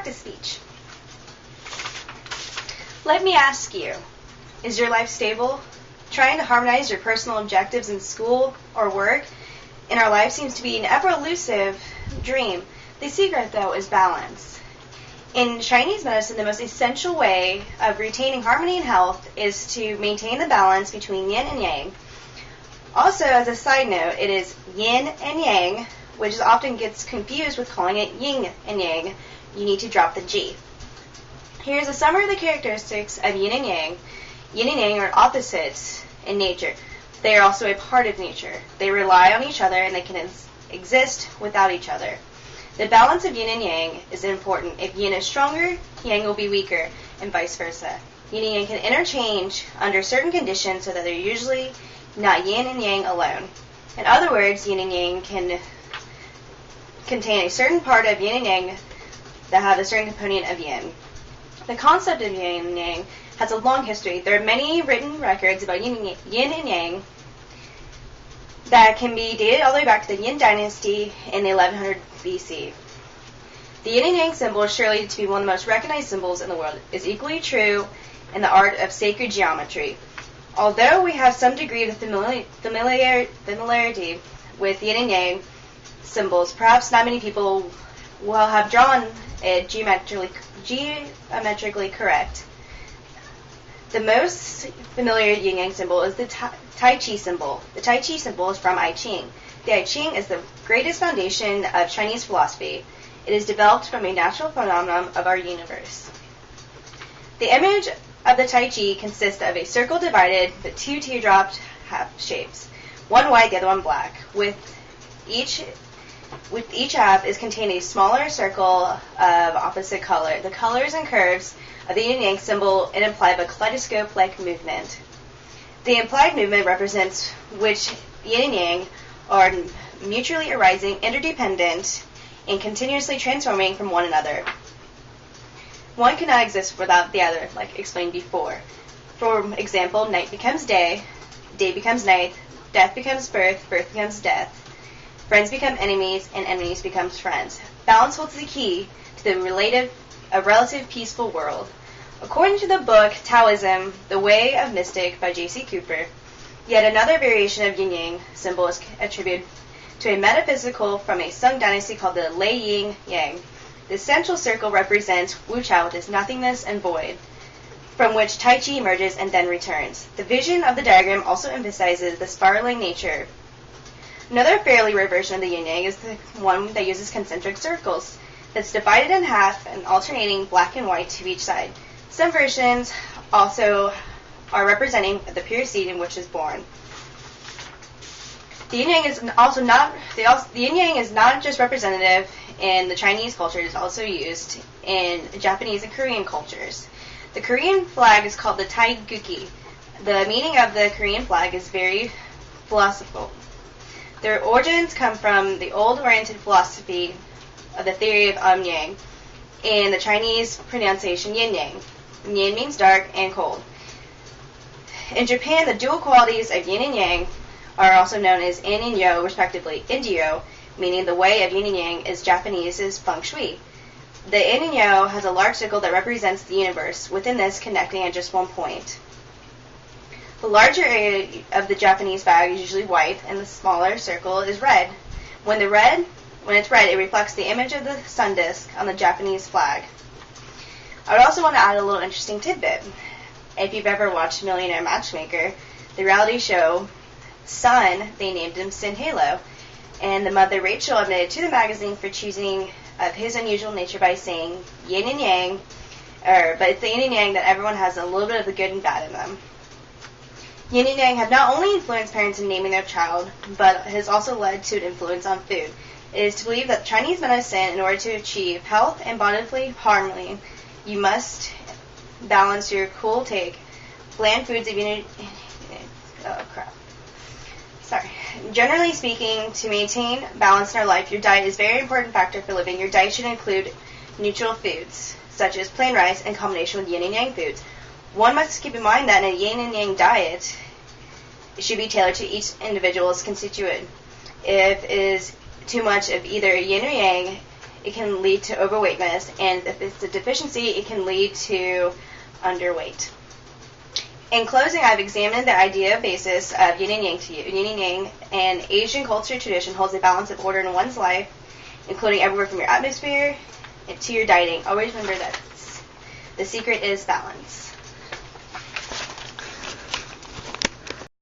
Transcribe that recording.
practice speech. Let me ask you, is your life stable? Trying to harmonize your personal objectives in school or work in our life seems to be an ever-elusive dream. The secret, though, is balance. In Chinese medicine, the most essential way of retaining harmony and health is to maintain the balance between yin and yang. Also, as a side note, it is yin and yang, which often gets confused with calling it yin and yang. You need to drop the G. Here's a summary of the characteristics of yin and yang. Yin and yang are opposites in nature. They are also a part of nature. They rely on each other and they can exist without each other. The balance of yin and yang is important. If yin is stronger, yang will be weaker, and vice versa. Yin and yang can interchange under certain conditions so that they're usually not yin and yang alone. In other words, yin and yang can contain a certain part of yin and yang that have a certain component of yin. The concept of yin and yang has a long history. There are many written records about yin and yang that can be dated all the way back to the Yin dynasty in the 1100 BC. The yin and yang symbol is surely to be one of the most recognized symbols in the world. It is equally true in the art of sacred geometry. Although we have some degree of familiarity with yin and yang symbols, perhaps not many people will have drawn it geometrically correct. The most familiar yin yang symbol is the Tai Chi symbol. The Tai Chi symbol is from I Ching. The I Ching is the greatest foundation of Chinese philosophy. It is developed from a natural phenomenon of our universe. The image of the Tai Chi consists of a circle divided with two teardrop half shapes, one white, the other one black. With each half is contained a smaller circle of opposite color. The colors and curves of the yin and yang symbol imply a kaleidoscope-like movement. The implied movement represents which yin and yang are mutually arising, interdependent, and continuously transforming from one another. One cannot exist without the other, like explained before. For example, night becomes day becomes night, death becomes birth becomes death, friends become enemies, and enemies becomes friends. Balance holds the key to a relative peaceful world. According to the book Taoism, The Way of Mystic by J.C. Cooper, yet another variation of yin-yang symbol is attributed to a metaphysical from a Sung dynasty called the Lei Yin Yang. The central circle represents Wu Chao with its nothingness and void, from which Tai Chi emerges and then returns. The vision of the diagram also emphasizes the spiraling nature. Another fairly rare version of the yin-yang is the one that uses concentric circles that's divided in half and alternating black and white to each side. Some versions also are representing the pure seed in which is born. The yin-yang is also not the yin-yang is not just representative in the Chinese culture; it is also used in Japanese and Korean cultures. The Korean flag is called the Taeguki. The meaning of the Korean flag is very philosophical. Their origins come from the old-oriented philosophy of the theory of yang, and the Chinese pronunciation yin-yang. Yin means dark and cold. In Japan, the dual qualities of yin and yang are also known as in and yo, respectively. In-yo, meaning the way of yin and yang, is Japanese's feng shui. The in and yo has a large circle that represents the universe, within this connecting at just one point. The larger area of the Japanese flag is usually white, and the smaller circle is red. When it's red, it reflects the image of the sun disk on the Japanese flag. I would also want to add a little interesting tidbit. If you've ever watched Millionaire Matchmaker, the reality show, Sun, they named him Sin Halo, and the mother Rachel admitted to the magazine for choosing of his unusual nature by saying yin and yang, but it's the yin and yang that everyone has a little bit of the good and bad in them. Yin and yang have not only influenced parents in naming their child, but has also led to an influence on food. It is to believe that Chinese medicine, in order to achieve health and bodily harmony, you must balance your cool take, bland foods of Generally speaking, to maintain balance in our life, your diet is a very important factor for living. Your diet should include neutral foods, such as plain rice in combination with yin and yang foods. One must keep in mind that in a yin and yang diet, it should be tailored to each individual's constituent. If it is too much of either yin or yang, it can lead to overweightness, and if it's a deficiency, it can lead to underweight. In closing, I've examined the idea basis of yin and yang to you. Yin and yang, an Asian culture tradition, holds a balance of order in one's life, including everywhere from your atmosphere to your dieting. Always remember that the secret is balance.